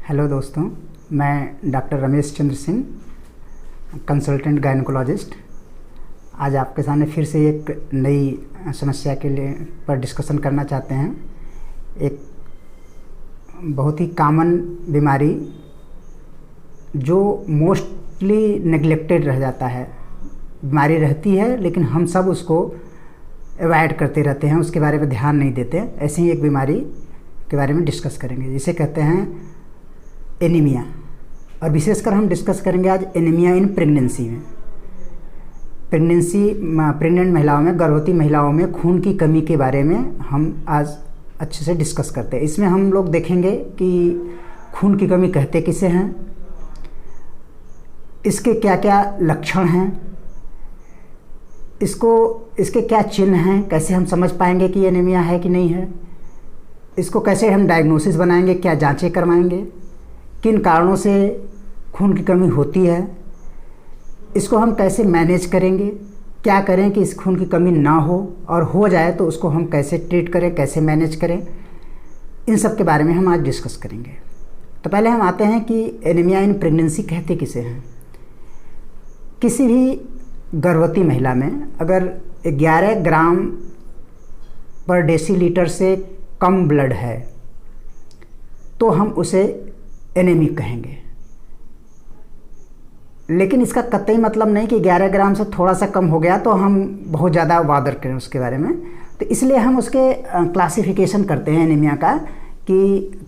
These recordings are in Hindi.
हेलो दोस्तों, मैं doctor Ramesh Chandra Singh, consultant gynaecologist. आज आपके सामने फिर से एक नई समस्या के लिए पर डिस्कशन करना चाहते हैं। एक बहुत ही कॉमन बीमारी जो मोस्टली नेग्लेक्टेड रह जाता है। बीमारी रहती है लेकिन हम सब उसको अवॉइड करते रहते हैं, उसके बारे में ध्यान नहीं देते। ऐसे ही एक बीमारी के बारे में डिस्कस करेंगे जिसे कहते हैं एनीमिया, और विशेषकर हम डिस्कस करेंगे आज एनीमिया इन प्रेगनेंसी में। प्रेग्नेंट महिलाओं में, गर्भवती महिलाओं में खून की कमी के बारे में हम आज अच्छे से डिस्कस करते हैं। इसमें हम लोग देखेंगे कि खून की कमी कहते किसे हैं, इसके क्या क्या लक्षण हैं, इसके क्या चिन्ह हैं, कैसे हम समझ पाएंगे कि एनीमिया है कि नहीं है, इसको कैसे हम डायग्नोसिस बनाएंगे, क्या जांचें करवाएंगे, किन कारणों से खून की कमी होती है, इसको हम कैसे मैनेज करेंगे, क्या करें कि इस खून की कमी ना हो, और हो जाए तो उसको हम कैसे ट्रीट करें, कैसे मैनेज करें, इन सब के बारे में हम आज डिस्कस करेंगे। तो पहले हम आते हैं कि एनीमिया इन प्रेगनेंसी कहते किसे हैं। किसी भी गर्भवती महिला में अगर 11 ग्राम पर डेसीलीटर से कम ब्लड है तो हम उसे एनीमिक कहेंगे। लेकिन इसका कतई मतलब नहीं कि 11 ग्राम से थोड़ा सा कम हो गया तो हम बहुत ज़्यादा वादर करें उसके बारे में। तो इसलिए हम उसके क्लासिफिकेशन करते हैं एनीमिया का कि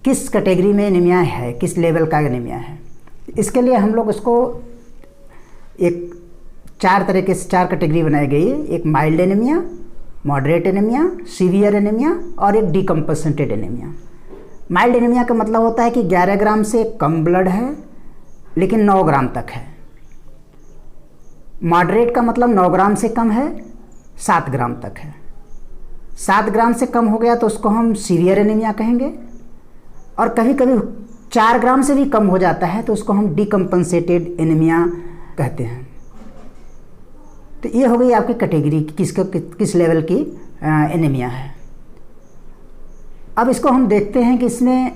किस कैटेगरी में एनीमिया है, किस लेवल का एनीमिया है। इसके लिए हम लोग उसको एक 4 कैटेगरी बनाई गई है। एक mild anaemia, moderate anaemia, severe anaemia और एक डिकम्पनसेटेड एनीमिया। माइल्ड एनीमिया का मतलब होता है कि 11 ग्राम से कम ब्लड है लेकिन 9 ग्राम तक है। मॉडरेट का मतलब 9 ग्राम से कम है, 7 ग्राम तक है। 7 ग्राम से कम हो गया तो उसको हम सीवियर एनीमिया कहेंगे, और कभी कभी 4 ग्राम से भी कम हो जाता है तो उसको हम डिकम्पनसेटेड एनीमिया कहते हैं। तो ये हो गई आपकी कैटेगरी किस लेवल की एनीमिया है। अब इसको हम देखते हैं कि इसमें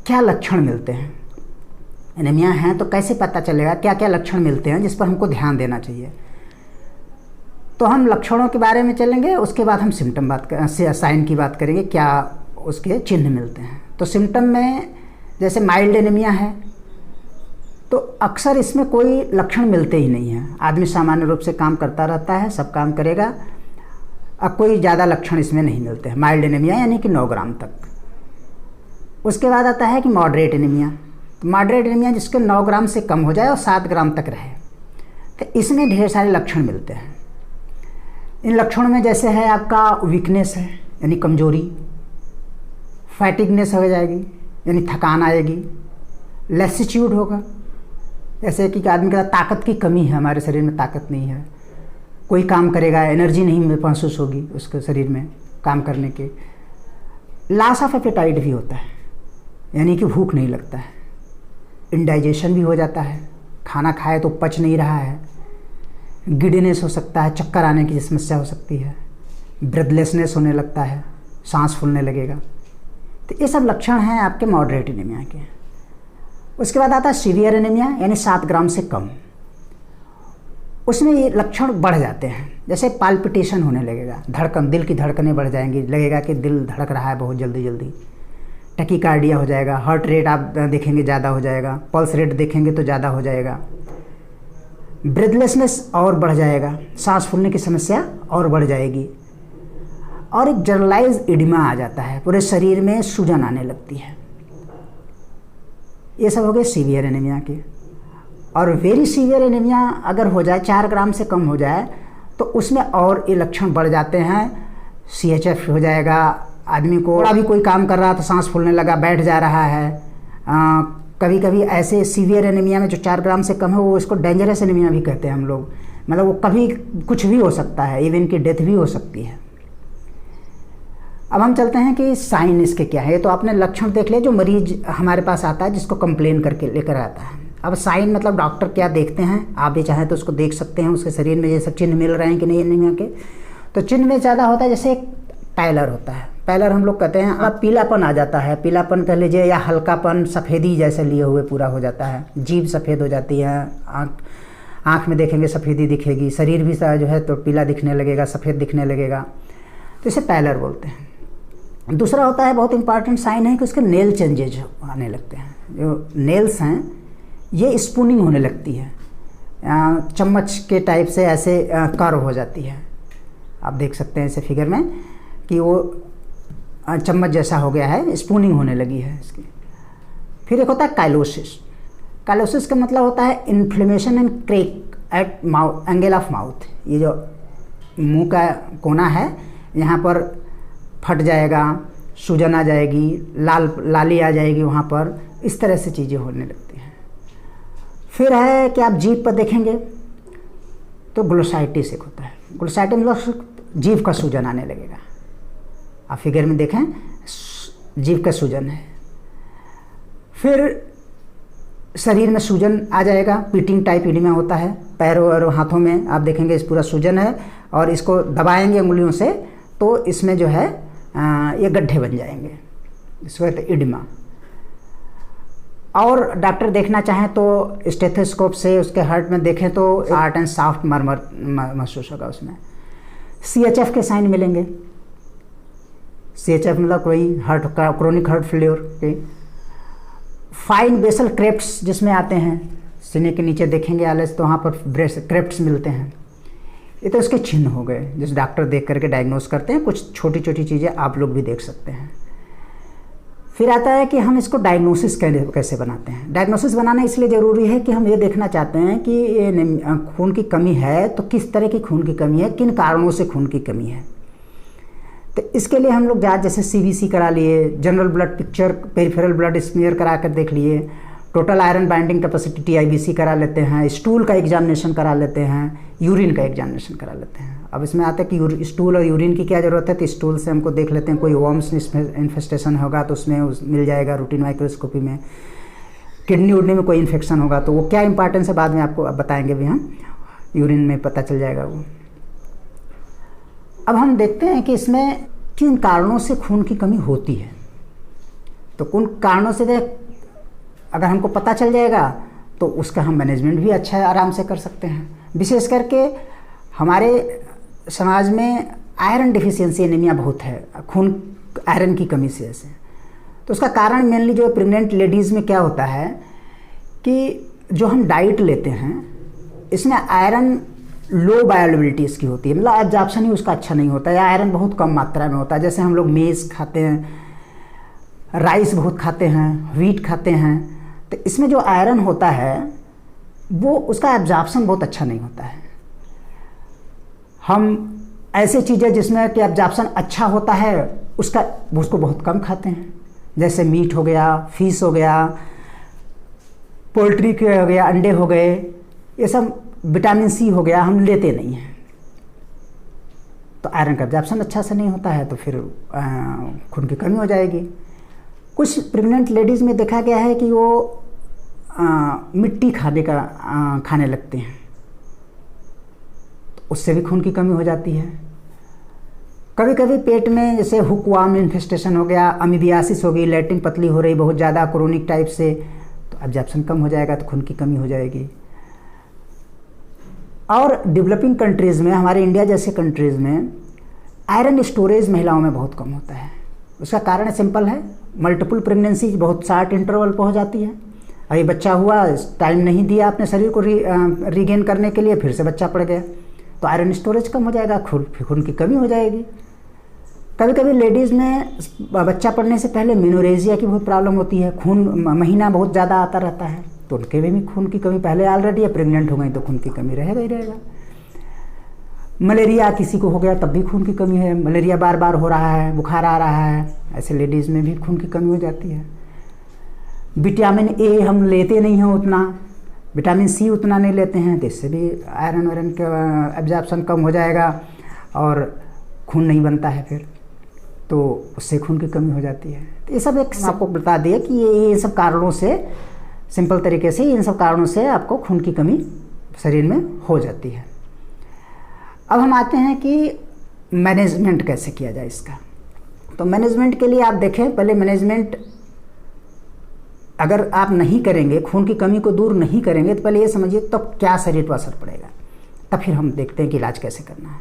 क्या लक्षण मिलते हैं। एनीमिया है तो कैसे पता चलेगा, क्या क्या लक्षण मिलते हैं जिस पर हमको ध्यान देना चाहिए। तो हम लक्षणों के बारे में चलेंगे, उसके बाद हम साइन की बात करेंगे, क्या उसके चिन्ह मिलते हैं। तो सिम्टम में जैसे माइल्ड एनीमिया है तो अक्सर इसमें कोई लक्षण मिलते ही नहीं हैं। आदमी सामान्य रूप से काम करता रहता है, सब काम करेगा, अब कोई ज़्यादा लक्षण इसमें नहीं मिलते हैं। माइल्ड एनीमिया यानी कि 9 ग्राम तक। उसके बाद आता है कि मॉडरेट एनीमिया। तो मॉडरेट एनीमिया जिसके 9 ग्राम से कम हो जाए और 7 ग्राम तक रहे, तो इसमें ढेर सारे लक्षण मिलते हैं। इन लक्षणों में जैसे है आपका वीकनेस है यानी कमजोरी, फैटिगनेस हो जाएगी यानी थकान आएगी, लेसिट्यूड होगा जैसे कि आदमी का ताकत की कमी है, हमारे शरीर में ताकत नहीं है, कोई काम करेगा एनर्जी नहीं महसूस होगी उसके शरीर में काम करने के। लॉस ऑफ एपेटाइट भी होता है यानी कि भूख नहीं लगता है। इंडाइजेशन भी हो जाता है, खाना खाए तो पच नहीं रहा है। गिडीनेस हो सकता है, चक्कर आने की समस्या हो सकती है। ब्रेथलेसनेस होने लगता है, सांस फूलने लगेगा। तो ये सब लक्षण हैं आपके मॉडरेट एनीमिया के। उसके बाद आता है सीवियर एनीमिया यानी 7 ग्राम से कम। उसमें ये लक्षण बढ़ जाते हैं, जैसे पाल्पिटेशन होने लगेगा, धड़कन, दिल की धड़कनें बढ़ जाएंगी, लगेगा कि दिल धड़क रहा है बहुत जल्दी जल्दी। टैकीकार्डिया हो जाएगा, हार्ट रेट आप देखेंगे ज़्यादा हो जाएगा, पल्स रेट देखेंगे तो ज़्यादा हो जाएगा। ब्रेथलेसनेस और बढ़ जाएगा, सांस फूलने की समस्या और बढ़ जाएगी, और एक जनरलाइज एडिमा आ जाता है, पूरे शरीर में सूजन आने लगती है। ये सब हो गए सीवियर एनीमिया के। और वेरी सीवियर एनीमिया अगर हो जाए, 4 ग्राम से कम हो जाए, तो उसमें और ये लक्षण बढ़ जाते हैं। CHF हो जाएगा, आदमी को थोड़ा भी कोई काम कर रहा तो सांस फूलने लगा, बैठ जा रहा है। कभी कभी ऐसे सीवियर एनीमिया में जो 4 ग्राम से कम है वो इसको डेंजरस एनीमिया भी कहते हैं हम लोग, मतलब वो कभी कुछ भी हो सकता है, इवन की डेथ भी हो सकती है। अब हम चलते हैं कि साइन इसके क्या है। तो आपने लक्षण देख लिया, जो मरीज हमारे पास आता है जिसको कंप्लेन करके लेकर आता है। अब साइन मतलब डॉक्टर क्या देखते हैं, आप भी चाहें तो उसको देख सकते हैं, उसके शरीर में ये सब चिन्ह मिल रहे हैं कि नहीं एनीमिया के। तो चिन्ह में ज़्यादा होता है, जैसे एक पैलर होता है, पैलर हम लोग कहते हैं, अब पीलापन आ जाता है, पीलापन कह लीजिए, या हल्कापन सफ़ेदी जैसे लिए हुए पूरा हो जाता है, जीभ सफ़ेद हो जाती है, आँख में देखेंगे सफ़ेदी दिखेगी, शरीर भी जो है तो पीला दिखने लगेगा, सफ़ेद दिखने लगेगा, तो इसे पैलर बोलते हैं। दूसरा होता है, बहुत इंपॉर्टेंट साइन है कि उसके नेल चेंजेज आने लगते हैं। जो नेल्स हैं ये स्पूनिंग होने लगती है, चम्मच के टाइप से ऐसे कर्व हो जाती है। आप देख सकते हैं इसे फिगर में कि वो चम्मच जैसा हो गया है, स्पूनिंग होने लगी है इसकी। फिर एक होता है काइलोसिस। काइलोसिस का मतलब होता है inflammation and crack at mouth, angle of mouth. ये जो मुंह का कोना है यहाँ पर फट जाएगा, सूजन आ जाएगी, लाली आ जाएगी वहाँ पर, इस तरह से चीज़ें होने लगती हैं। फिर है कि आप जीभ पर देखेंगे तो ग्लोसाइटिस एक होता है। ग्लोसाइटिस मतलब जीभ का सूजन आने लगेगा। आप फिगर में देखें, जीभ का सूजन है। फिर शरीर में सूजन आ जाएगा, पीटिंग टाइप इडिमा होता है, पैरों और हाथों में आप देखेंगे इस पूरा सूजन है, और इसको दबाएंगे उंगलियों से तो इसमें जो है ये गड्ढे बन जाएंगे, इसको कहते हैं इडिमा। और डॉक्टर देखना चाहें तो स्टेथोस्कोप से उसके हार्ट में देखें तो हार्ट एंड सॉफ्ट मरमर महसूस होगा उसमें। CHF के साइन मिलेंगे। CHF मतलब कोई हार्ट का क्रोनिक हार्ट फेल्योर के। फाइन बेसल क्रेप्ट्स जिसमें आते हैं, सीने के नीचे देखेंगे आलस तो वहाँ पर ब्रेस क्रेप्ट्स मिलते हैं, ये तो उसके चिन्ह हो गए जिस डॉक्टर देख करके डायग्नोस करते हैं। कुछ छोटी छोटी चीज़ें आप लोग भी देख सकते हैं। फिर आता है कि हम इसको डायग्नोसिस कैसे बनाते हैं। डायग्नोसिस बनाना इसलिए ज़रूरी है कि हम ये देखना चाहते हैं कि ये खून की कमी है तो किस तरह की खून की कमी है, किन कारणों से खून की कमी है। तो इसके लिए हम लोग जाँच जैसे CBC करा लिए, general blood picture, peripheral blood smear करा कर देख लिए, total iron binding capacity TIBC करा लेते हैं, स्टूल का एग्जामिनेशन करा लेते हैं, यूरिन का एग्जामिनेशन करा लेते हैं। अब इसमें आता है कि स्टूल और यूरिन की क्या ज़रूरत है, तो स्टूल से हमको देख लेते हैं कोई वर्म्स इन्फेस्टेशन होगा तो उसमें मिल जाएगा रूटीन माइक्रोस्कोपी में। किडनी उडनी में कोई इन्फेक्शन होगा तो वो क्या इंपॉर्टेंस है बाद में आपको बताएंगे भी हम, यूरिन में पता चल जाएगा वो। अब हम देखते हैं कि इसमें किन कारणों से खून की कमी होती है। तो किन कारणों से अगर हमको पता चल जाएगा तो उसका हम मैनेजमेंट भी अच्छा आराम से कर सकते हैं। विशेष करके हमारे समाज में आयरन डिफिशियंसी एनीमिया बहुत है, खून आयरन की कमी से ऐसे। तो उसका कारण मेनली जो प्रेग्नेंट लेडीज़ में क्या होता है कि जो हम डाइट लेते हैं इसमें आयरन लो बायोअवेलेबिलिटी इसकी होती है, मतलब एब्जॉर्प्शन ही उसका अच्छा नहीं होता है, या आयरन बहुत कम मात्रा में होता है। जैसे हम लोग मेज़ खाते हैं, राइस बहुत खाते हैं, व्हीट खाते हैं, तो इसमें जो आयरन होता है वो उसका एब्जॉर्प्शन बहुत अच्छा नहीं होता है। हम ऐसे चीज़ें जिसमें कि एब्जॉर्प्शन अच्छा होता है उसको बहुत कम खाते हैं, जैसे मीट हो गया, फिश हो गया, पोल्ट्री के हो गया, अंडे हो गए, ये सब विटामिन C हो गया, हम लेते नहीं हैं। तो आयरन का एब्जॉर्प्शन अच्छा से नहीं होता है तो फिर खून की कमी हो जाएगी। कुछ प्रेग्नेंट लेडीज़ में देखा गया है कि वो मिट्टी खाने लगते हैं, तो उससे भी खून की कमी हो जाती है। कभी कभी पेट में जैसे हुकवार्म इन्फेस्टेशन हो गया, अमीबियासिस हो गई, लैट्रिन पतली हो रही बहुत ज़्यादा क्रोनिक टाइप से, तो एब्जॉर्प्शन कम हो जाएगा तो खून की कमी हो जाएगी। और डेवलपिंग कंट्रीज़ में, हमारे इंडिया जैसे कंट्रीज़ में आयरन स्टोरेज महिलाओं में बहुत कम होता है। उसका कारण सिंपल है, मल्टीपल प्रेगनेंसी बहुत शार्ट इंटरवल पर हो जाती है। अभी बच्चा हुआ, टाइम नहीं दिया अपने शरीर को रीगेन करने के लिए, फिर से बच्चा पड़ गया, तो आयरन स्टोरेज कम हो जाएगा, खून की कमी हो जाएगी। कभी कभी लेडीज़ में बच्चा पड़ने से पहले मेनोरेजिया की बहुत प्रॉब्लम होती है, खून महीना बहुत ज़्यादा आता रहता है, तो उनके भी खून की कमी पहले ऑलरेडी है, प्रेग्नेंट हो गई तो खून की कमी रहेगा ही रहेगा। मलेरिया किसी को हो गया तब भी खून की कमी है, मलेरिया बार बार हो रहा है, बुखार आ रहा है, ऐसे लेडीज़ में भी खून की कमी हो जाती है। विटामिन A हम लेते नहीं हैं उतना, विटामिन C उतना नहीं लेते हैं, तो इससे भी आयरन वायरन का एब्जॉर्प्शन कम हो जाएगा और खून नहीं बनता है फिर, तो उससे खून की कमी हो जाती है। तो ये सब एक आपको बता दिए कि ये सब कारणों से, सिंपल तरीके से इन सब कारणों से आपको खून की कमी शरीर में हो जाती है। अब हम आते हैं कि मैनेजमेंट कैसे किया जाए इसका। तो मैनेजमेंट के लिए आप देखें, पहले मैनेजमेंट अगर आप नहीं करेंगे, खून की कमी को दूर नहीं करेंगे, तो पहले ये समझिए तब तो क्या शरीर पर असर पड़ेगा, तब फिर हम देखते हैं कि इलाज कैसे करना है।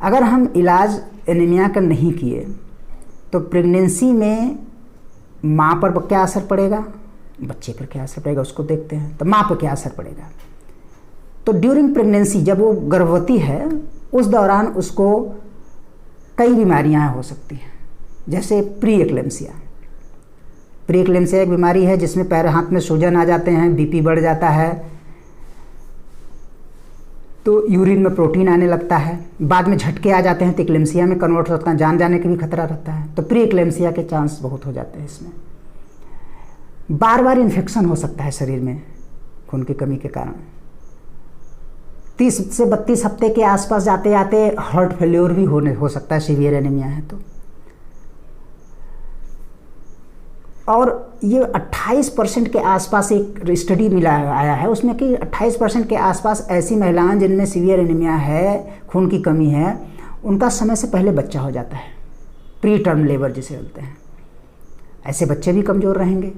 अगर हम इलाज एनीमिया का नहीं किए तो प्रेगनेंसी में माँ पर क्या असर पड़ेगा, बच्चे पर क्या असर पड़ेगा, उसको देखते हैं। तो माँ पर क्या असर पड़ेगा, तो ड्यूरिंग प्रेगनेंसी जब वो गर्भवती है उस दौरान उसको कई बीमारियां हो सकती हैं, जैसे प्री एक्लेम्सिया। प्री एक्लेम्सिया एक बीमारी है जिसमें पैर हाथ में सूजन आ जाते हैं, बीपी बढ़ जाता है, तो यूरिन में प्रोटीन आने लगता है, बाद में झटके आ जाते हैं तो एक्लेम्सिया में कन्वर्ट हो सकता है, जान जाने का भी खतरा रहता है। तो प्री एक्लेम्सिया के चांस बहुत हो जाते हैं इसमें। बार बार इन्फेक्शन हो सकता है शरीर में खून की कमी के कारण। 30 से 32 हफ्ते के आसपास जाते जाते हार्ट फेल्योर भी हो सकता है, सीवियर एनीमिया है तो। और ये 28% के आसपास एक स्टडी मिला आया है उसमें कि 28% के आसपास ऐसी महिलाएं जिनमें सीवियर एनीमिया है, खून की कमी है, उनका समय से पहले बच्चा हो जाता है, प्री टर्म लेबर जिसे बोलते हैं। ऐसे बच्चे भी कमज़ोर रहेंगे।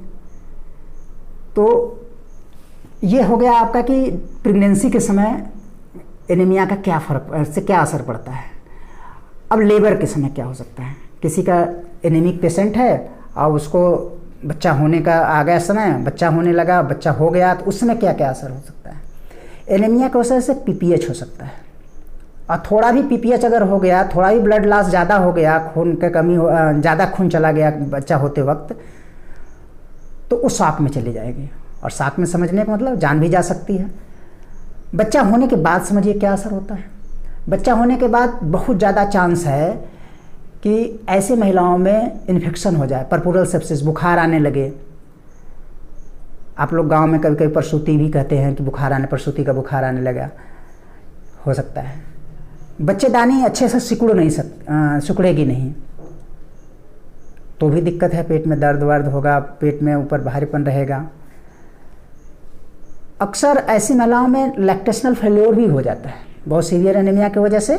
तो ये हो गया आपका कि प्रेगनेंसी के समय एनीमिया का क्या फ़र्क से क्या असर पड़ता है। अब लेबर के समय क्या हो सकता है, किसी का एनीमिक पेशेंट है और उसको बच्चा होने का आ गया समय, बच्चा होने लगा, बच्चा हो गया, तो उस समय क्या क्या असर हो सकता है। एनीमिया की वजह से पीपीएच हो सकता है, और थोड़ा भी पीपीएच अगर हो गया, थोड़ा भी ब्लड लॉस ज़्यादा हो गया, खून का कमी हो, ज़्यादा खून चला गया बच्चा होते वक्त, तो वो शॉक में चली जाएगी। और शॉक में समझने का मतलब जान भी जा सकती है। बच्चा होने के बाद समझिए क्या असर होता है। बच्चा होने के बाद बहुत ज़्यादा चांस है कि ऐसे महिलाओं में इन्फेक्शन हो जाए, पर्पुरल सेप्सिस, बुखार आने लगे। आप लोग गांव में कभी कभी प्रसूति भी कहते हैं कि प्रसूति का बुखार आने लगा, हो सकता है। बच्चेदानी अच्छे से सिकुड़ेगी नहीं तो भी दिक्कत है, पेट में दर्द वर्द होगा, पेट में ऊपर भारीपन रहेगा। अक्सर ऐसी महिलाओं में लैक्टेशनल फेल्योर भी हो जाता है, बहुत सीवियर एनीमिया की वजह से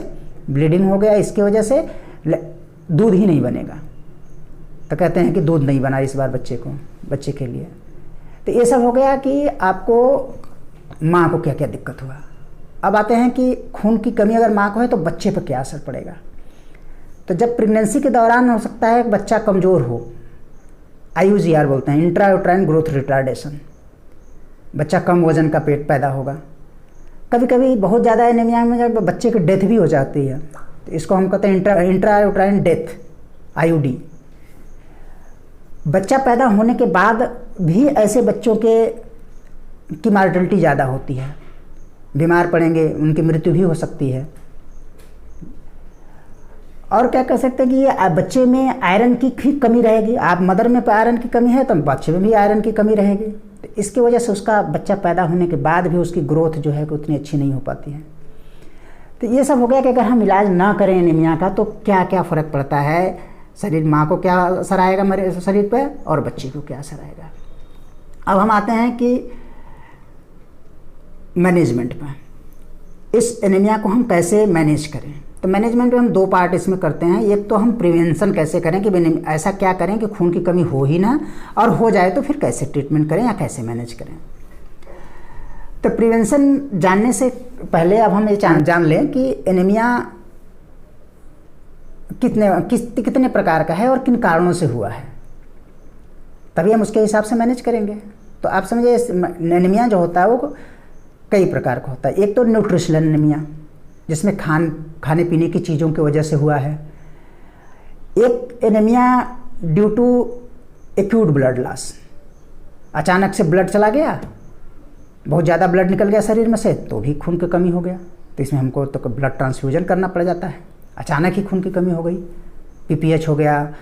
ब्लीडिंग हो गया, इसकी वजह से दूध ही नहीं बनेगा, तो कहते हैं कि दूध नहीं बना इस बार बच्चे के लिए। तो ये सब हो गया कि आपको माँ को क्या क्या दिक्कत हुआ। अब आते हैं कि खून की कमी अगर माँ को है तो बच्चे पर क्या असर पड़ेगा। तो जब प्रेगनेंसी के दौरान हो सकता है बच्चा कमज़ोर हो, IUGR बोलते हैं, इंट्रा-यूट्राइन ग्रोथ रिटार्डेशन, बच्चा कम वजन का पेट पैदा होगा। कभी कभी बहुत ज़्यादा एनीमिया में जब बच्चे की डेथ भी हो जाती है तो इसको हम कहते हैं इंट्रा-यूट्राइन डेथ, IUD। बच्चा पैदा होने के बाद भी ऐसे बच्चों की मार्टलिटी ज़्यादा होती है, बीमार पड़ेंगे, उनकी मृत्यु भी हो सकती है। और क्या कह सकते हैं कि ये बच्चे में आयरन की कमी रहेगी। आप मदर में आयरन की कमी है तो बच्चे में भी आयरन की कमी रहेगी, तो इसकी वजह से उसका बच्चा पैदा होने के बाद भी उसकी ग्रोथ जो है उतनी अच्छी नहीं हो पाती है। तो ये सब हो गया कि अगर हम इलाज ना करें एनीमिया का तो क्या क्या फ़र्क पड़ता है, शरीर माँ को क्या असर आएगा मेरे शरीर पर, और बच्चे को क्या असर आएगा। अब हम आते हैं कि मैनेजमेंट पर, इस एनीमिया को हम कैसे मैनेज करें। तो मैनेजमेंट में हम 2 पार्ट इसमें करते हैं। एक तो हम प्रिवेंशन कैसे करें कि ऐसा क्या करें कि खून की कमी हो ही ना, और हो जाए तो फिर कैसे ट्रीटमेंट करें या कैसे मैनेज करें। तो प्रिवेंशन जानने से पहले अब हम ये जान लें कि एनीमिया कितने प्रकार का है और किन कारणों से हुआ है, तभी हम उसके हिसाब से मैनेज करेंगे। तो आप समझिए एनीमिया जो होता है वो कई प्रकार का होता है। एक तो न्यूट्रिशनल एनीमिया, जिसमें खाने पीने की चीज़ों की वजह से हुआ है। एक anaemia due to acute blood loss, अचानक से ब्लड चला गया, बहुत ज़्यादा ब्लड निकल गया शरीर में से, तो भी खून की कमी हो गया, तो इसमें हमको तो ब्लड ट्रांसफ्यूजन करना पड़ जाता है। अचानक ही खून की कमी हो गई, PPH हो गया,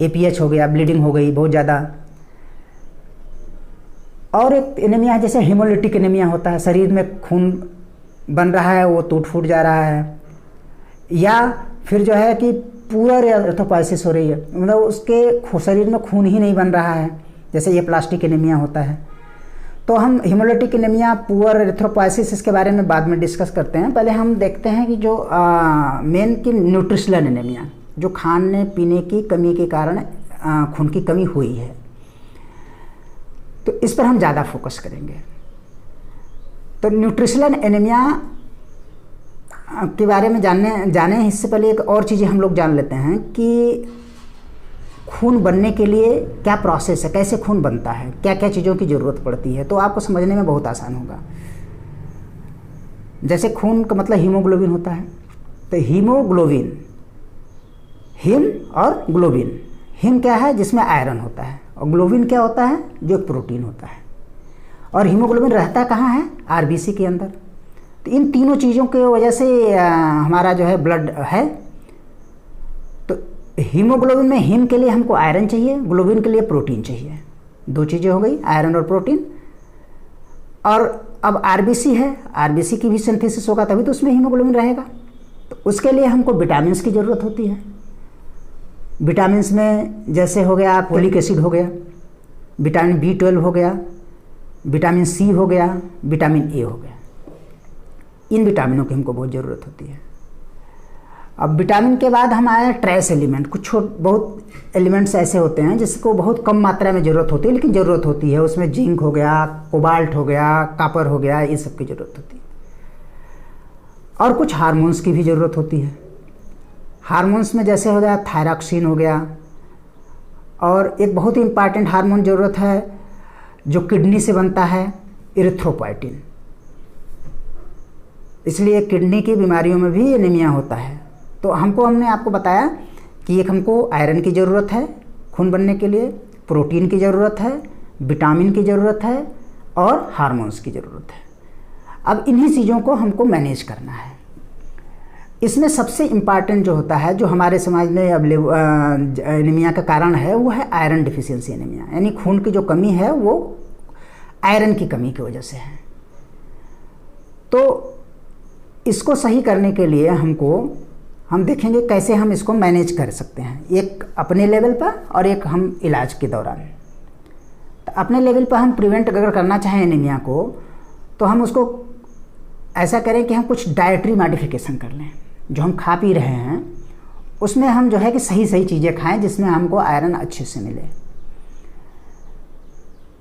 APH हो गया, ब्लीडिंग हो गई बहुत ज़्यादा। और एक एनीमिया जैसे हेमोलिटिक एनीमिया होता है, शरीर में खून बन रहा है वो टूट फूट जा रहा है, या फिर जो है कि पूरा एरिथ्रोपोइसिस हो रही है, मतलब उसके शरीर में खून ही नहीं बन रहा है, जैसे ये प्लास्टिक एनीमिया होता है। तो हम हेमोलिटिक एनीमिया, पुअर एरिथ्रोपोइसिस, इसके बारे में बाद में डिस्कस करते हैं। पहले हम देखते हैं कि जो मेन की न्यूट्रिशनल एनीमिया, जो खाने पीने की कमी के कारण खून की कमी हुई है। तो इस पर हम ज़्यादा फोकस करेंगे। तो न्यूट्रिशनल एनीमिया के बारे में जाने इससे पहले एक और चीज़ें हम लोग जान लेते हैं कि खून बनने के लिए क्या प्रोसेस है, कैसे खून बनता है, क्या क्या चीज़ों की ज़रूरत पड़ती है, तो आपको समझने में बहुत आसान होगा। जैसे खून का मतलब हीमोग्लोबिन होता है, तो हीमोग्लोबिन, हीम और ग्लोबिन, हीम क्या है जिसमें आयरन होता है, और ग्लोबिन क्या होता है जो एक प्रोटीन होता है। और हीमोग्लोबिन रहता कहाँ है, आरबीसी के अंदर। तो इन तीनों चीज़ों की वजह से हमारा जो है ब्लड है। तो हीमोग्लोबिन में हीम के लिए हमको आयरन चाहिए, ग्लोबिन के लिए प्रोटीन चाहिए, दो चीज़ें हो गई, आयरन और प्रोटीन। और अब आरबीसी है, आरबीसी की भी सिंथेसिस होगा तभी तो उसमें हीमोग्लोबिन रहेगा। तो उसके लिए हमको विटामिन की ज़रूरत होती है। विटामिन में जैसे हो गया फोलिक एसिड हो गया, विटामिन B12 हो गया, विटामिन C हो गया, विटामिन A हो गया। इन विटामिनों की हमको बहुत ज़रूरत होती है। अब विटामिन के बाद हम आए ट्रेस एलिमेंट। कुछ बहुत एलिमेंट्स ऐसे होते हैं जिसको बहुत कम मात्रा में ज़रूरत होती है, लेकिन ज़रूरत होती है। उसमें जिंक हो गया, कोबाल्ट हो गया, कॉपर हो गया, इन सब की ज़रूरत होती है। और कुछ हार्मोन्स की भी ज़रूरत होती है। हार्मोन्स में जैसे हो गया थायरॉक्सिन हो गया, और एक बहुत ही इम्पॉर्टेंट हार्मोन ज़रूरत है जो किडनी से बनता है, इरिथ्रोपोइटिन। इसलिए किडनी की बीमारियों में भी एनीमिया होता है। तो हमने आपको बताया कि एक हमको आयरन की ज़रूरत है खून बनने के लिए, प्रोटीन की ज़रूरत है, विटामिन की ज़रूरत है और हार्मोन्स की ज़रूरत है। अब इन्हीं चीज़ों को हमको मैनेज करना है। इसमें सबसे इम्पॉर्टेंट जो होता है, जो हमारे समाज में अब एनीमिया का कारण है, वो है आयरन डिफिशियंसी एनीमिया। यानी खून की जो कमी है वो आयरन की कमी की वजह से है। तो इसको सही करने के लिए हम देखेंगे कैसे हम इसको मैनेज कर सकते हैं, एक अपने लेवल पर और एक हम इलाज के दौरान। तो अपने लेवल पर हम प्रिवेंट अगर करना चाहें एनीमिया को, तो हम उसको ऐसा करें कि हम कुछ डाइटरी मॉडिफिकेशन कर लें। जो हम खा पी रहे हैं उसमें हम जो है कि सही सही चीज़ें खाएं जिसमें हमको आयरन अच्छे से मिले।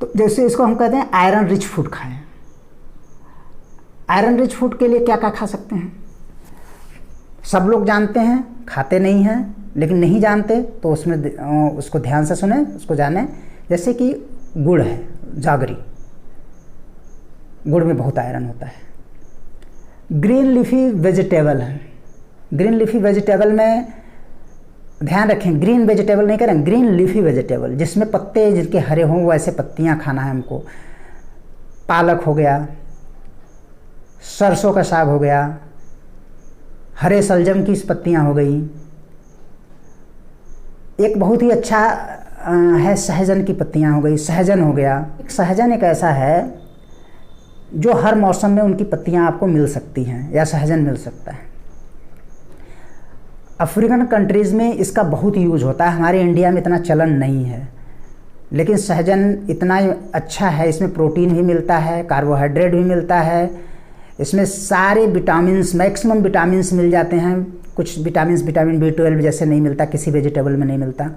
तो जैसे इसको हम कहते हैं आयरन रिच फूड खाएं। आयरन रिच फूड के लिए क्या क्या खा सकते हैं, सब लोग जानते हैं, खाते नहीं हैं, लेकिन नहीं जानते तो उसमें उसको ध्यान से सुने, उसको जाने। जैसे कि गुड़ है, जागरी, गुड़ में बहुत आयरन होता है। ग्रीन लीफी वेजिटेबल है, ग्रीन लीफी वेजिटेबल में ध्यान रखें, ग्रीन वेजिटेबल नहीं करें, ग्रीन लीफी वेजिटेबल, जिसमें पत्ते जिनके हरे हों वैसे पत्तियां खाना है हमको। पालक हो गया, सरसों का साग हो गया, हरे सलजम की पत्तियां हो गई। एक बहुत ही अच्छा है सहजन की पत्तियां हो गई, सहजन हो गया। सहजन एक ऐसा है जो हर मौसम में उनकी पत्तियां आपको मिल सकती हैं, या सहजन मिल सकता है। अफ्रीकन कंट्रीज़ में इसका बहुत यूज होता है, हमारे इंडिया में इतना चलन नहीं है। लेकिन सहजन इतना अच्छा है, इसमें प्रोटीन भी मिलता है, कार्बोहाइड्रेट भी मिलता है, इसमें सारे विटामिन्स, मैक्सिमम विटामिन्स मिल जाते हैं। कुछ विटामिन्स, विटामिन B12 जैसे नहीं मिलता, किसी वेजिटेबल में नहीं मिलता।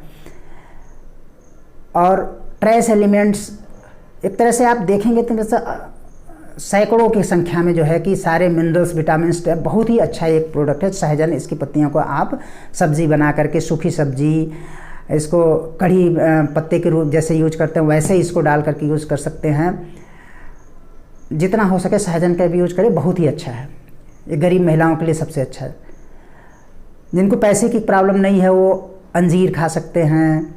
और ट्रेस एलिमेंट्स एक तरह से आप देखेंगे तो जैसे सैकड़ों की संख्या में जो है कि सारे मिनरल्स, विटामिन्स, बहुत ही अच्छा एक प्रोडक्ट है सहजन। इसकी पत्तियों को आप सब्ज़ी बना करके, सूखी सब्ज़ी, इसको कढ़ी पत्ते के रूप जैसे यूज करते हैं वैसे ही इसको डाल करके यूज़ कर सकते हैं। जितना हो सके सहजन का भी यूज करें, बहुत ही अच्छा है। ये गरीब महिलाओं के लिए सबसे अच्छा है। जिनको पैसे की प्रॉब्लम नहीं है वो अंजीर खा सकते हैं,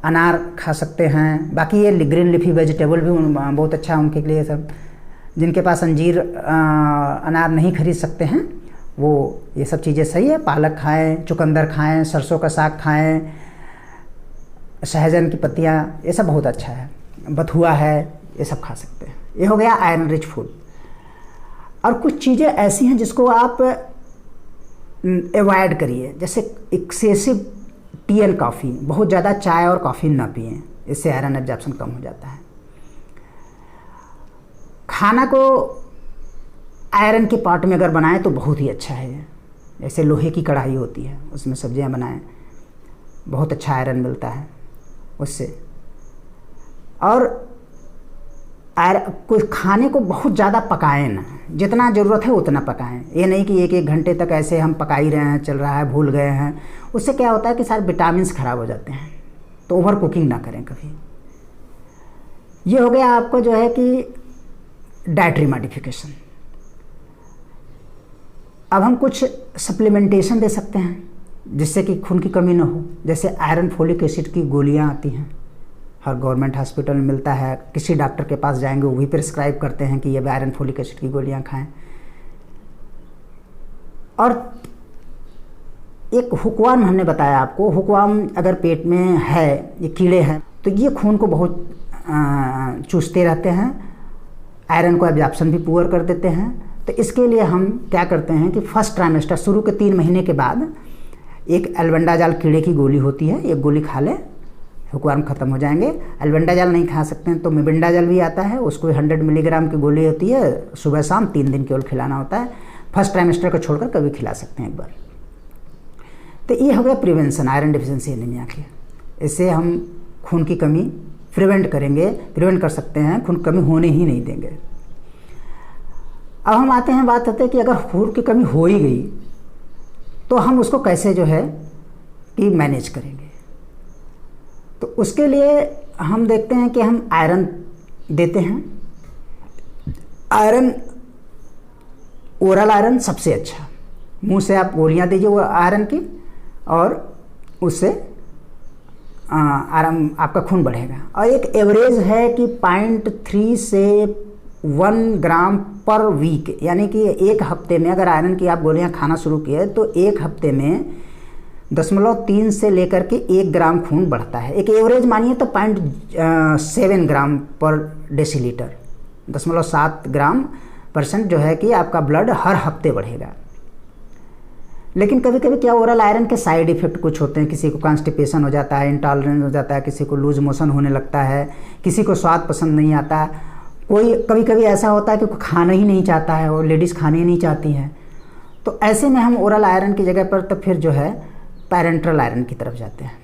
अनार खा सकते हैं। बाकी ये ग्रीन लीफी वेजिटेबल भी बहुत अच्छा है उनके लिए। सब जिनके पास अंजीर अनार नहीं खरीद सकते हैं वो ये सब चीज़ें सही है। पालक खाएं, चुकंदर खाएं, सरसों का साग खाएं, सहजन की पत्तियाँ, ये सब बहुत अच्छा है। बथुआ है, ये सब खा सकते हैं। ये हो गया आयरन रिच फूड। और कुछ चीज़ें ऐसी हैं जिसको आप अवॉइड करिए, जैसे एक्सेसिव टी एंड कॉफ़ी, बहुत ज़्यादा चाय और कॉफ़ी ना पिएं, इससे आयरन एब्जॉर्प्शन कम हो जाता है। खाना को आयरन के पार्ट में अगर बनाएं तो बहुत ही अच्छा है। जैसे लोहे की कढ़ाई होती है उसमें सब्जियां बनाएं, बहुत अच्छा आयरन मिलता है उससे। और कुछ खाने को बहुत ज़्यादा पकाएं ना, जितना ज़रूरत है उतना पकाएं। ये नहीं कि एक एक घंटे तक ऐसे हम पका ही रहे हैं, चल रहा है, भूल गए हैं। उससे क्या होता है कि सारे विटामिन्स खराब हो जाते हैं। तो ओवर कुकिंग ना करें कभी। ये हो गया आपको जो है कि डाइटरी मॉडिफिकेशन। अब हम कुछ सप्लीमेंटेशन दे सकते हैं जिससे कि खून की कमी ना हो। जैसे आयरन फोलिक एसिड की गोलियां आती हैं, हर गवर्नमेंट हॉस्पिटल में मिलता है। किसी डॉक्टर के पास जाएंगे वो भी प्रिस्क्राइब करते हैं कि ये आयरन फोलिक एसिड की गोलियां खाएं। और एक हुकवार्म हमने बताया आपको, हुकवार्म अगर पेट में है, ये कीड़े हैं, तो ये खून को बहुत चूसते रहते हैं, आयरन को एब्जॉर्प्शन भी पुअर कर देते हैं। तो इसके लिए हम क्या करते हैं कि फर्स्ट ट्राइमेस्टर शुरू के 3 महीने के बाद एक एल्बेंडाजॉल कीड़े की गोली होती है, एक गोली खा ले, हुकवार्म खत्म हो जाएंगे। एल्बेंडाजॉल नहीं खा सकते हैं तो मेबेंडाजॉल भी आता है, उसको 100 मिलीग्राम की गोली होती है, सुबह शाम 3 दिन केवल खिलाना होता है। फर्स्ट ट्राइमेस्टर को छोड़कर कभी खिला सकते हैं एक बार। तो ये हो गया प्रिवेंशन आयरन डिफिशिएंसी एनीमिया की। इससे हम खून की कमी प्रिवेंट कर सकते हैं, खून कमी होने ही नहीं देंगे। अब हम आते हैं, बात होते हैं कि अगर खून की कमी हो ही गई तो हम उसको कैसे जो है कि मैनेज करेंगे। तो उसके लिए हम देखते हैं कि हम आयरन देते हैं। आयरन, ओरल आयरन सबसे अच्छा, मुंह से आप गोलियां दीजिए वो आयरन की, और उससे आराम आपका खून बढ़ेगा। और एक एवरेज है कि 0.3 से 1 ग्राम पर वीक, यानी कि एक हफ्ते में अगर आयरन की आप गोलियां खाना शुरू किए तो एक हफ्ते में 0.3 से लेकर के 1 ग्राम खून बढ़ता है। एक एवरेज मानिए तो 0.7 ग्राम पर डेसीलीटर, 0.7 ग्राम % जो है कि आपका ब्लड हर हफ्ते बढ़ेगा। लेकिन कभी कभी क्या ओरल आयरन के साइड इफ़ेक्ट कुछ होते हैं। किसी को कॉन्स्टिपेशन हो जाता है, इंटॉलरेंस हो जाता है, किसी को लूज मोशन होने लगता है, किसी को स्वाद पसंद नहीं आता, कोई कभी कभी ऐसा होता है कि कोई खाना ही नहीं चाहता है और लेडीज़ खाने ही नहीं चाहती हैं। तो ऐसे में हम ओरल आयरन की जगह पर तो फिर जो है पैरेंट्रल आयरन की तरफ जाते हैं।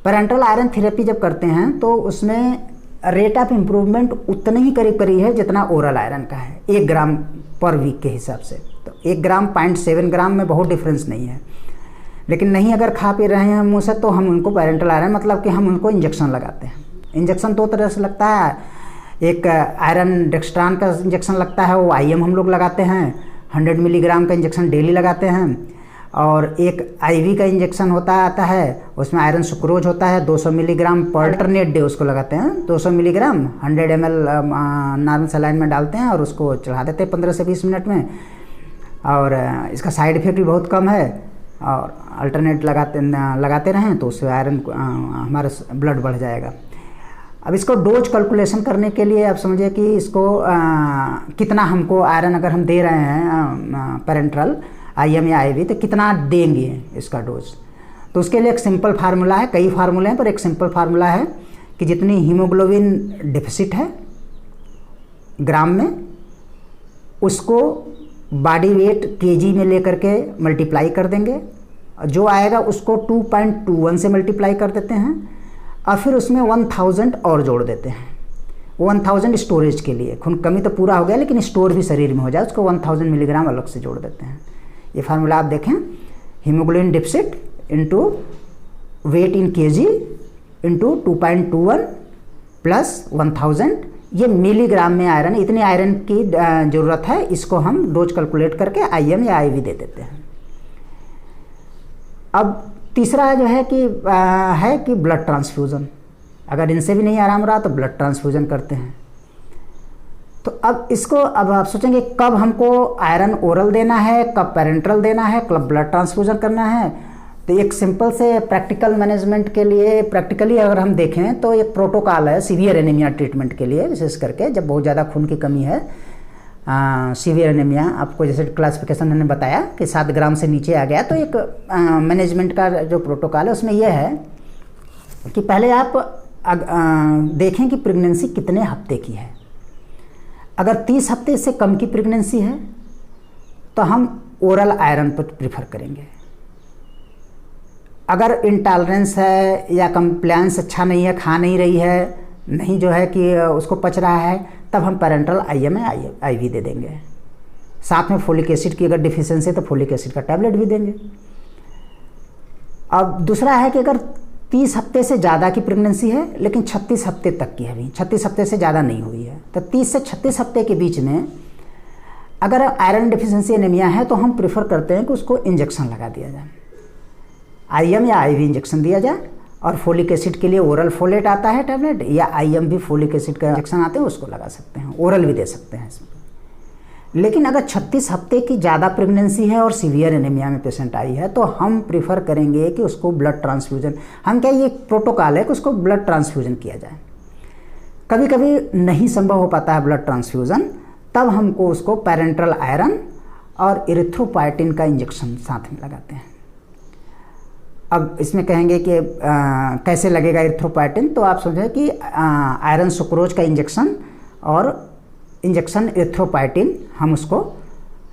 पैरेंट्रल आयरन थेरेपी जब करते हैं तो उसमें रेट ऑफ इम्प्रूवमेंट उतना ही करीब है जितना ओरल आयरन का है, 1 ग्राम पर वीक के हिसाब से। तो 1 ग्राम 0.7 ग्राम में बहुत डिफरेंस नहीं है। लेकिन नहीं अगर खा पी रहे हैं मुँह से तो हम उनको पैरेंट्रल आयरन, मतलब कि हम उनको इंजेक्शन लगाते हैं। इंजेक्शन 2 तरह से लगता है, एक आयरन डेक्स्ट्रान का इंजेक्शन लगता है, वो IM हम लोग लगाते हैं, 100 मिलीग्राम का इंजेक्शन डेली लगाते हैं। और एक IV का इंजेक्शन आता है, उसमें आयरन सुक्रोज होता है, 200 मिलीग्राम पर अल्टरनेट डे उसको लगाते हैं। 200 मिलीग्राम 100 ml नॉर्मल सलाइन में डालते हैं और उसको चढ़ा देते हैं 15 से 20 मिनट में। और इसका साइड इफ़ेक्ट भी बहुत कम है। और अल्टरनेट लगाते रहें तो उससे आयरन हमारा ब्लड बढ़ जाएगा। अब इसको डोज कैलकुलेशन करने के लिए आप समझिए कि इसको कितना हमको आयरन अगर हम दे रहे हैं पैरेंट्रल IM या IV तो कितना देंगे इसका डोज। तो उसके लिए एक सिंपल फार्मूला है, कई फार्मूले हैं पर एक सिंपल फार्मूला है कि जितनी हीमोग्लोबिन डिफिसिट है ग्राम में, उसको बॉडी वेट kg में लेकर के मल्टीप्लाई कर देंगे। जो आएगा उसको 2.21 से मल्टीप्लाई कर देते हैं और फिर उसमें 1000 और जोड़ देते हैं। 1000 स्टोरेज के लिए, खून कमी तो पूरा हो गया लेकिन स्टोर भी शरीर में हो जाए, उसको 1000 मिलीग्राम अलग से जोड़ देते हैं। ये फार्मूला आप देखें, हीमोग्लोबिन डिफिसिट इंटू वेट इन kg इंटू 2.21 प्लस 1000, ये मिलीग्राम में आयरन, इतनी आयरन की ज़रूरत है, इसको हम डोज कैलकुलेट करके IM या IV दे देते हैं। अब तीसरा जो है कि ब्लड ट्रांसफ्यूज़न, अगर इनसे भी नहीं आराम रहा तो ब्लड ट्रांसफ्यूज़न करते हैं। तो अब इसको आप सोचेंगे कब हमको आयरन ओरल देना है, कब पैरेंट्रल देना है, कब ब्लड ट्रांसफ्यूज़न करना है। तो एक सिंपल से प्रैक्टिकल मैनेजमेंट के लिए, प्रैक्टिकली अगर हम देखें तो एक प्रोटोकॉल है सीवियर एनीमिया ट्रीटमेंट के लिए, विशेष करके जब बहुत ज़्यादा खून की कमी है। सीवियर एनीमिया आपको जैसे क्लासिफिकेशन मैंने बताया कि 7 ग्राम से नीचे आ गया, तो एक मैनेजमेंट का जो प्रोटोकॉल है उसमें यह है कि पहले आप देखें कि प्रेगनेंसी कितने हफ्ते की है। अगर 30 हफ्ते से कम की प्रेगनेंसी है तो हम ओरल आयरन पर प्रीफर करेंगे। अगर इंटॉलरेंस है या कंप्लायंस अच्छा नहीं है, खा नहीं रही है, नहीं जो है कि उसको पच रहा है, तब हम पेरेंटल IM IV दे देंगे। साथ में फोलिक एसिड की अगर डिफिशियंसी है तो फोलिक एसिड का टैबलेट भी देंगे। अब दूसरा है कि अगर 30 हफ्ते से ज़्यादा की प्रेगनेंसी है लेकिन 36 हफ्ते तक की है, अभी 36 हफ्ते से ज़्यादा नहीं हुई है, तो 30 से 36 हफ्ते के बीच में अगर आयरन डिफिशियंसी एनीमिया है तो हम प्रेफर करते हैं कि उसको इंजेक्शन लगा दिया जाए, IM या IV इंजेक्शन दिया जाए। और फोलिक एसिड के लिए ओरल फोलेट आता है टैबलेट, या IM भी फोलिक एसिड का इंजेक्शन आते हैं, उसको लगा सकते हैं, ओरल भी दे सकते हैं इसमें। लेकिन अगर 36 हफ्ते की ज़्यादा प्रेगनेंसी है और सीवियर एनीमिया में पेशेंट आई है तो हम प्रीफर करेंगे कि उसको ब्लड ट्रांसफ्यूजन, हम क्या ये प्रोटोकॉल है कि उसको ब्लड ट्रांसफ्यूजन किया जाए। कभी कभी नहीं संभव हो पाता है ब्लड ट्रांसफ्यूजन, तब हमको उसको पेरेंटल आयरन और इरिथ्रोपोएटिन का इंजेक्शन साथ में लगाते हैं। अब इसमें कहेंगे कि कैसे लगेगा इरिथ्रोपोएटिन, तो आप समझें कि आयरन सुक्रोज का इंजेक्शन और इंजेक्शन इरिथ्रोपोएटिन हम उसको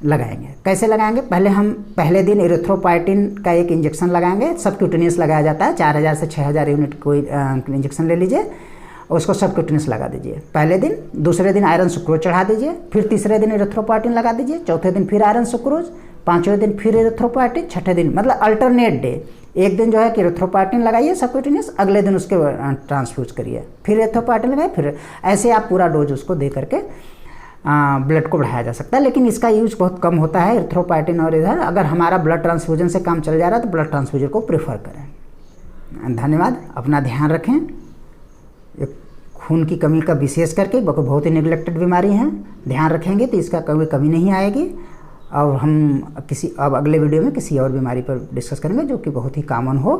लगाएंगे। कैसे लगाएंगे, पहले दिन इरिथ्रोपोएटिन का एक इंजेक्शन लगाएंगे, सबक्यूटेनियस लगाया जाता है, 4000 से 6000 यूनिट कोई इंजेक्शन ले लीजिए, उसको सबक्यूटेनियस लगा दीजिए पहले दिन। दूसरे दिन आयरन सुक्रोज चढ़ा दीजिए, फिर तीसरे दिन इरिथ्रोपोएटिन लगा दीजिए, चौथे दिन फिर आयरन सुक्रोज, पाँचवें दिन फिर इरिथ्रोपोएटिन, छठे दिन, मतलब अल्टरनेट डे, एक दिन जो है कि इरिथ्रोपोएटिन लगाइए सबक्यूटेनियस, अगले दिन उसके ट्रांसफ्यूज करिए, फिर इरिथ्रोपोएटिन लगाइए, फिर ऐसे आप पूरा डोज उसको दे करके ब्लड को बढ़ाया जा सकता है। लेकिन इसका यूज बहुत कम होता है इरिथ्रोपोएटिन, और इधर अगर हमारा ब्लड ट्रांसफ्यूजन से काम चल जा रहा है तो ब्लड ट्रांसफ्यूजन को प्रेफर करें। धन्यवाद, अपना ध्यान रखें। खून की कमी का विशेष करके बहुत ही निगलेक्टेड बीमारी है, ध्यान रखेंगे तो इसका कमी नहीं आएगी। और हम अब अगले वीडियो में किसी और बीमारी पर डिस्कस करेंगे जो कि बहुत ही कॉमन हो।